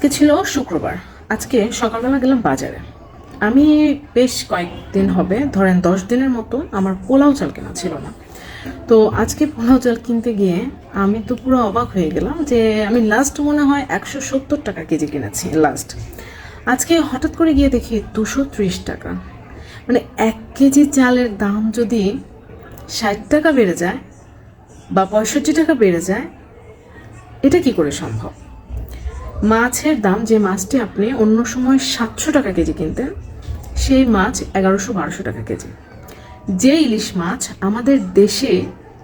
আজকে ছিল শুক্রবার। আজকে সকালবেলা গেলাম বাজারে। আমি বেশ কয়েকদিন হবে, ধরেন 10 দিনের মতো আমার পোলাও চাল কেনা ছিল না। তো আজকে পোলাও চাল কিনতে গিয়ে আমি তো পুরো অবাক হয়ে গেলাম যে আমি লাস্ট মনে হয় 170 টাকা কেজি কিনেছি লাস্ট। আজকে হঠাৎ করে গিয়ে দেখি 230 টাকা। মানে 1 কেজি চালের দাম যদি 60 টাকা বেড়ে যায় বা 65 টাকা বেড়ে যায়, এটা কি করে সম্ভব? মাছের দাম, যে মাছটি আপনি অন্য সময় 700 টাকা কেজি কিনতেন, সেই মাছ 1100-1200 টাকা কেজি। যে ইলিশ মাছ আমাদের দেশে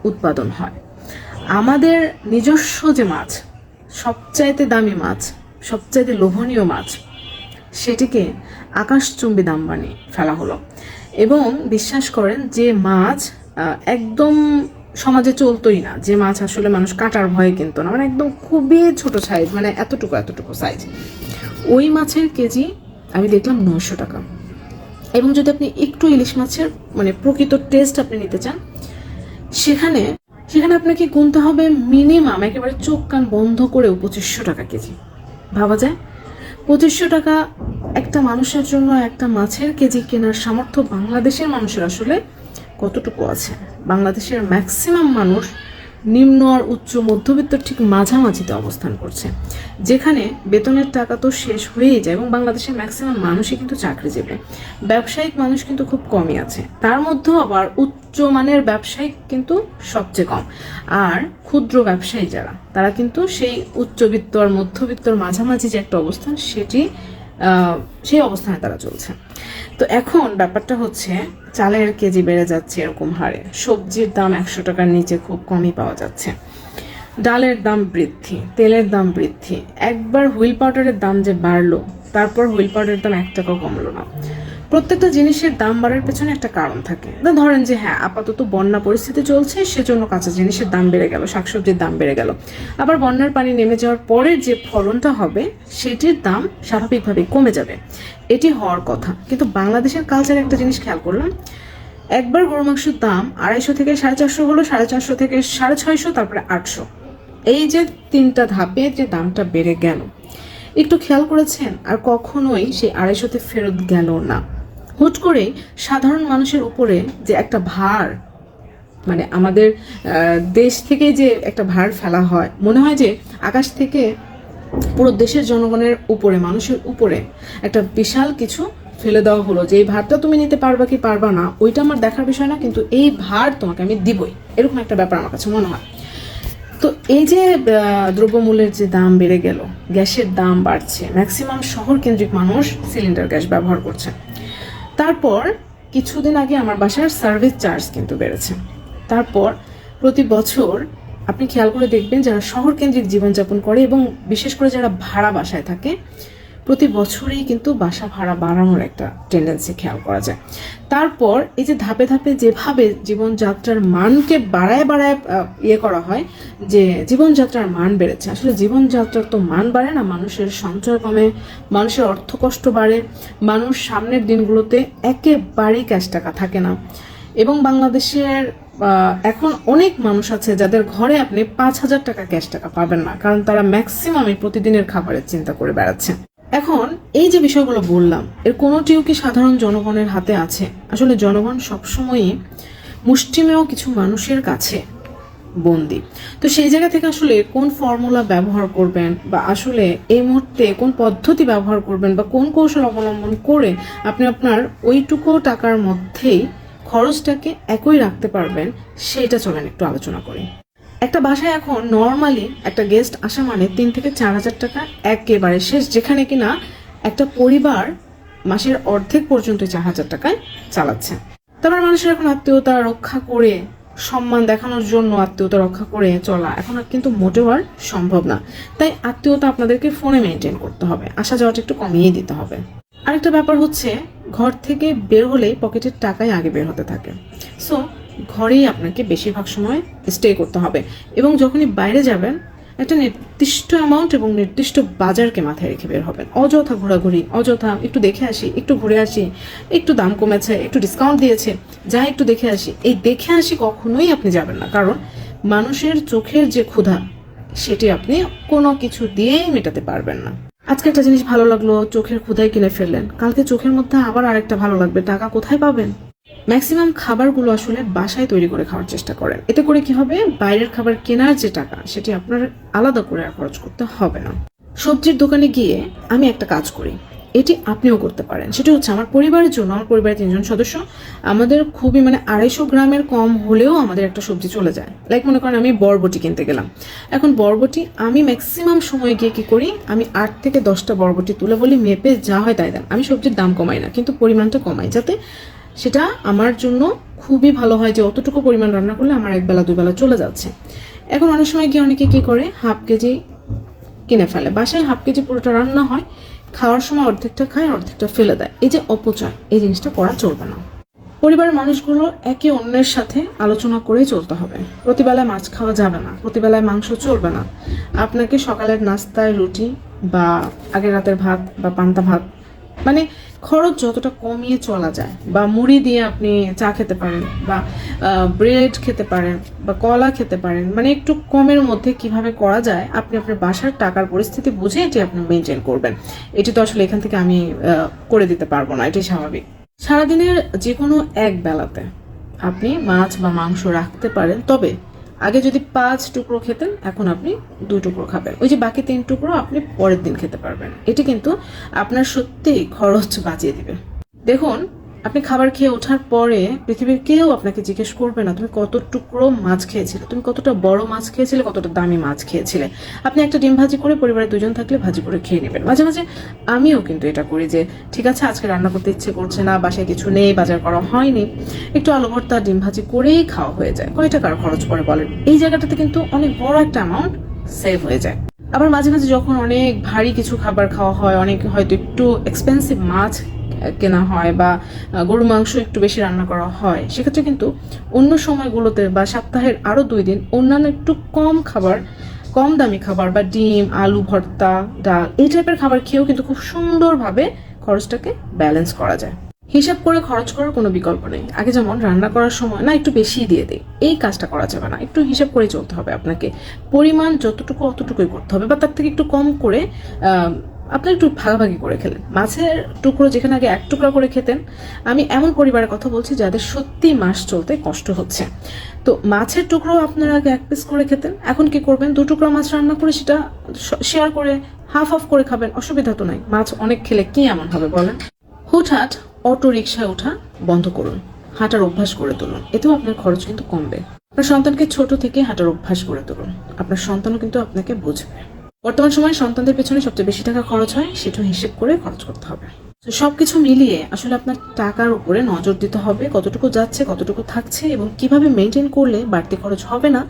উৎপাদন হয়, আমাদের নিজস্ব যে মাছ, সবচাইতে দামি মাছ, সবচাইতে লোভনীয় মাছ, সেটিকে আকাশচুম্বী দাম বানিয়ে ফেলা হলো। এবং বিশ্বাস করেন, যে মাছ একদম সমাজে চলতোই না, যে মাছ আসলে মানুষ কাটার ভয়ে কিনতো না, মানে একদম খুবই ছোট সাইজ, মানে এতটুকু সাইজ, ওই মাছের কেজি আমি দেখলাম 900 টাকা। এবং যদি আপনি একটু ইলিশ মাছের মানে প্রকৃত টেস্ট আপনি নিতে চান, সেখানে সেখানে আপনাকে গুনতে হবে মিনিমাম একেবারে চোখ কান বন্ধ করেও 2500 টাকা কেজি। ভাবা যায় 2500 টাকা একটা মানুষের জন্য একটা মাছের কেজি কেনার সামর্থ্য বাংলাদেশের মানুষের আসলে কতটুকু আছে? বাংলাদেশের ম্যাক্সিমাম মানুষ নিম্ন আর উচ্চ মধ্যবিত্ত ঠিক মাঝামাঝিতে অবস্থান করছে, যেখানে বেতনের টাকা তো শেষ হয়েই যায়। এবং বাংলাদেশের ম্যাক্সিমাম মানুষই কিন্তু চাকরিজীবী, ব্যবসায়িক মানুষ কিন্তু খুব কমই আছে। তার মধ্যেও আবার উচ্চ মানের ব্যবসায়িক কিন্তু সবচেয়ে কম। আর ক্ষুদ্র ব্যবসায়ী যারা, তারা কিন্তু সেই উচ্চবিত্ত আর মধ্যবিত্তর মাঝামাঝি যে একটা অবস্থান, সেই অবস্থানে তারা চলছে। তো এখন ব্যাপারটা হচ্ছে, চালের কেজি বেড়ে যাচ্ছে এরকম হারে, সবজির দাম 100 টাকার নিচে খুব কমই পাওয়া যাচ্ছে, ডালের দাম বৃদ্ধি, তেলের দাম বৃদ্ধি। একবার হুইল পাউডারের দাম যে বাড়লো, তারপর হুইল পাউডারের দাম 1 টাকাও কমলো না। প্রত্যেকটা জিনিসের দাম বাড়ার পেছনে একটা কারণ থাকে। ধরেন যে হ্যাঁ, আপাতত বন্যা পরিস্থিতি চলছে, সেজন্য কাঁচা জিনিসের দাম বেড়ে গেল, শাকসবজির দাম বেড়ে গেল। আবার বন্যার পানি নেমে যাওয়ার পরে যে ফলনটা হবে, সেটির দাম স্বাভাবিকভাবেই কমে যাবে, এটি হওয়ার কথা। কিন্তু বাংলাদেশের কালচারে একটা জিনিস খেয়াল করলাম, একবার গরু মাংসের দাম 250 থেকে 450 হলো, 450 থেকে 650, তারপরে 800। এই যে 3টা ধাপে যে দামটা বেড়ে গেল, একটু খেয়াল করেছেন? আর কখনোই সেই 250-তে ফেরত গেল না। হুট করে সাধারণ মানুষের উপরে যে একটা ভার, মানে আমাদের দেশ থেকে যে একটা ভার ফেলা হয়, মনে হয় যে আকাশ থেকে পুরো দেশের জনগণের উপরে, মানুষের উপরে একটা বিশাল কিছু ফেলে দেওয়া হলো, যে এই ভারটা তুমি নিতে পারবা কি পারবা না ওইটা আমার দেখার বিষয় না, কিন্তু এই ভার তোমাকে আমি দিবই, এরকম একটা ব্যাপার আমার কাছে মনে হয়। তো এই যে দ্রব্যমূল্যের যে দাম বেড়ে গেল, গ্যাসের দাম বাড়ছে, ম্যাক্সিমাম শহর কেন্দ্রিক মানুষ সিলিন্ডার গ্যাস ব্যবহার করছে। তারপর কিছুদিন আগে আমার বাসার সার্ভিস চার্জ কিন্তু বেড়েছে। তারপর প্রতি বছর আপনি খেয়াল করে দেখবেন, যারা শহর কেন্দ্রিক জীবনযাপন করে এবং বিশেষ করে যারা ভাড়া বাসায় থাকে, প্রতি বছরেই কিন্তু বাসা ভাড়া বাড়ানোর একটা টেন্ডেন্সি খেয়াল করা যায়। তারপর এই যে ধাপে ধাপে যেভাবে জীবনযাত্রার মানকে বাড়ায় করা হয়, যে জীবনযাত্রার মান বেড়েছে, আসলে জীবনযাত্রার তো মান বাড়ে না, মানুষের সঞ্চয় কমে, মানুষের অর্থ কষ্ট বাড়ে, মানুষ সামনের দিনগুলোতে একেবারেই ক্যাশ টাকা থাকে না। এবং বাংলাদেশের এখন অনেক মানুষ আছে যাদের ঘরে আপনি 5,000 টাকা ক্যাশ টাকা পাবেন না, কারণ তারা ম্যাক্সিমামই প্রতিদিনের খাবারের চিন্তা করে বেড়াচ্ছে। এখন এই যে বিষয়গুলো বললাম, এর কোনোটিও কি সাধারণ জনগণের হাতে আছে? আসলে জনগণ সবসময়ই মুষ্টিমেয় কিছু মানুষের কাছে বন্দি। তো সেই জায়গা থেকে আসলে কোন ফর্মুলা ব্যবহার করবেন, বা আসলে এই মুহূর্তে কোন পদ্ধতি ব্যবহার করবেন, বা কোন কৌশল অবলম্বন করে আপনি আপনার ওইটুকু টাকার মধ্যেই খরচটাকে একই রাখতে পারবেন, সেটা চলেন একটু আলোচনা করি। একটা বাসায় এখন নর্মালি একটা গেস্ট আসা মানে 3 থেকে 4,000 টাকা একেবারে শেষ, যেখানে কিনা একটা পরিবার মাসের অর্ধেক পর্যন্ত 4,000 টাকায় চালাচ্ছে। তারপর মানুষের এখন আত্মীয়তা রক্ষা করে, সম্মান দেখানোর জন্য আত্মীয়তা রক্ষা করে চলা এখন কিন্তু মোটেও আর সম্ভব না। তাই আত্মীয়তা আপনাদেরকে ফোনে মেনটেন করতে হবে, আসা যাওয়াটা একটু কমিয়ে দিতে হবে। আরেকটা ব্যাপার হচ্ছে, ঘর থেকে বের হলেই পকেটের টাকাই আগে বের হতে থাকে। সো ঘরেই আপনাকে বেশিরভাগ সময় স্টে করতে হবে, এবং যখনই বাইরে যাবেন একটা নির্দিষ্ট অ্যামাউন্ট এবং নির্দিষ্ট বাজারকে মাথায় রেখে বের হবেন। অযথা ঘোরাঘুরি, অযথা একটু দেখে আসি, একটু ঘুরে আসি, একটু দাম কমেছে, একটু ডিসকাউন্ট দিয়েছে, যা একটু দেখে আসি, এই দেখে আসি কখনোই আপনি যাবেন না। কারণ মানুষের চোখের যে ক্ষুধা, সেটি আপনি কোনো কিছু দিয়েই মেটাতে পারবেন না। আজকে একটা জিনিস ভালো লাগলো, চোখের ক্ষুধায় কিনে ফেললেন, কালকে চোখের মধ্যে আবার আরেকটা ভালো লাগবে, টাকা কোথায় পাবেন? ম্যাক্সিমাম খাবারগুলো আসলে বাসায় তৈরি করে খাওয়ার চেষ্টা করেন। এতে করে কি হবে, বাইরের খাবার কেনার যে টাকা সেটি আপনার আলাদা করে আর খরচ করতে হবে না। সবজির দোকানে গিয়ে আমি একটা কাজ করি, এটি আপনিও করতে পারেন। সেটা হচ্ছে আমার পরিবারের জন্য, আমার পরিবারের 3জন সদস্য, আমাদের খুবই 250 গ্রামের কম হলেও আমাদের একটা সবজি চলে যায়। লাইক মনে করেন আমি বরবটি কিনতে গেলাম, এখন বরবটি আমি ম্যাক্সিমাম সময় গিয়ে কি করি, আমি 8 থেকে 10টা বরবটি তুলে বলি মেপে যা হয় তাই দেন। আমি সবজির দাম কমাই না, কিন্তু পরিমাণটা কমাই, যাতে সেটা আমার জন্য খুবই ভালো হয় যে অতটুকু পরিমাণ রান্না করলে আমার 1 বেলা 2 বেলা চলে যাচ্ছে। এখন অনেক সময় গিয়ে অনেকে কি করে, হাফ কেজি কিনে ফেলে, বাসায় হাফ কেজি পুরোটা রান্না হয়, খাওয়ার সময় অর্ধেকটা খায় অর্ধেকটা ফেলে দেয়। এই যে অপচয়, এই জিনিসটা করা চলবে না। পরিবারের মানুষগুলো একে অন্যের সাথে আলোচনা করেই চলতে হবে। প্রতিবেলায় মাছ খাওয়া যাবে না, প্রতিবেলায় মাংস চলবে না। আপনাকে সকালের নাস্তায় রুটি বা আগের রাতের ভাত বা পান্তা ভাত, খরচ যতটা কমিয়ে চলা যায়, বা মুড়ি দিয়ে আপনি চা খেতে পারেন, বা ব্রেড খেতে পারেন, বা কলা খেতে পারেন, একটু কমের মধ্যে কিভাবে করা যায় আপনি আপনার বাসার টাকার পরিস্থিতি বুঝে এটি আপনি মেনটেন করবেন। এটি তো আসলে এখান থেকে আমি করে দিতে পারবো না, এটাই স্বাভাবিক। সারাদিনের যে কোনো এক বেলাতে আপনি মাছ বা মাংস রাখতে পারেন, তবে আগে যদি 5 টুকরো খেতেন এখন আপনি 2 টুকরো খাবেন। ওই যে বাকি 3 টুকরো আপনি পরের দিন খেতে পারবেন। এটি কিন্তু আপনার সত্যি খরচ বাঁচিয়ে দিবে। দেখুন, আপনি খাবার খেয়ে ওঠার পরে পৃথিবীর কেউ আপনাকে জিজ্ঞেস করবে না তুমি কত টুকরো মাছ খেয়েছিলে, তুমি কতটা বড় মাছ খেয়েছিলে, কতটা দামি মাছ খেয়েছিলে। আপনি একটা ডিম ভাজি করে, পরিবারে 2জন থাকলে ভাজি করে খেয়ে নেবেন। মাঝে মাঝে আমিও কিন্তু এটা করি যে ঠিক আছে আজকে রান্না করতে ইচ্ছে করছে না, বাসায় কিছু নেই, বাজার করা হয়নি, একটু আলু ভর্তা ডিম ভাজি করেই খাওয়া হয়ে যায়। কয় টাকার খরচ পড়ে বলেন? এই জায়গাটাতে কিন্তু অনেক বড় একটা অ্যামাউন্ট সেভ হয়ে যায়। আবার মাঝে মাঝে যখন অনেক ভারী কিছু খাবার খাওয়া হয়, অনেক হয়তো একটু এক্সপেন্সিভ মাছ কেনা হয় বা গরু মাংস একটু বেশি রান্না করা হয়, সেক্ষেত্রে কিন্তু অন্য সময়গুলোতে বা সপ্তাহের আরো 2 দিন অন্যান্য একটু কম দামি খাবার বা ডিম, আলু ভর্তা, ডাল, এই টাইপের খাবার খেয়েও কিন্তু খুব সুন্দরভাবে খরচটাকে ব্যালেন্স করা যায়। হিসাব করে খরচ করার কোনো বিকল্প নেই। আগে যেমন রান্না করার সময় না একটু বেশি দিয়ে দেয়, এই কাজটা করা যাবে না। একটু হিসাব করে চলতে হবে আপনাকে, পরিমাণ যতটুকু অতটুকুই করতে হবে, বা তার থেকে একটু কম করে আপনি একটু ভাগাভাগি করে খেলেন। মাছের টুকরো যেখানে আগে 1 টুকরা করে খেতেন, আমি এমন পরিবারের কথা বলছি যাদের সত্যি মাস চলতে কষ্ট হচ্ছে, তো মাছের টুকরো আপনারা আগে 1 পিস করে খেতেন, এখন কি করবেন, 2 টুকরা মাছ রান্না করে সেটা শেয়ার করে হাফ করে খাবেন, অসুবিধা তো নাই। মাছ অনেক খেলে কি এমন হবে বলেন? হুটহাট অটো রিকশায় ওঠা বন্ধ করুন, হাঁটার অভ্যাস করে তুলুন, এতেও আপনার খরচ কিন্তু কমবে। আপনার সন্তানকে ছোট থেকে হাঁটার অভ্যাস করে তুলুন, আপনার সন্তানও কিন্তু আপনাকে বুঝবে। বর্তমান সময়ে সন্তানদের পেছনে সবচেয়ে বেশি টাকা খরচ হয়, সেটা হিসেব করে খরচ করতে হবে। তো সবকিছু মিলিয়ে আসলে আপনার টাকার উপরে নজর দিতে হবে, কতটুকু যাচ্ছে, কতটুকু থাকছে, এবং কিভাবে মেনটেন করলে বাড়তি খরচ হবে না,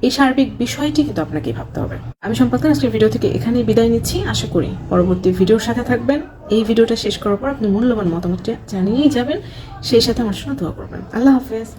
এই সার্বিক বিষয়টি কিন্তু আপনাকে ভাবতে হবে। আমি সম্পর্কে আজকের ভিডিও থেকে এখানেই বিদায় নিচ্ছি। আশা করি পরবর্তী ভিডিওর সাথে থাকবেন। এই ভিডিওটা শেষ করার পর আপনি মূল্যবান মতামতটা জানিয়েই যাবেন, সেই সাথে আমার সঙ্গে দোয়া করবেন। আল্লাহ হাফেজ।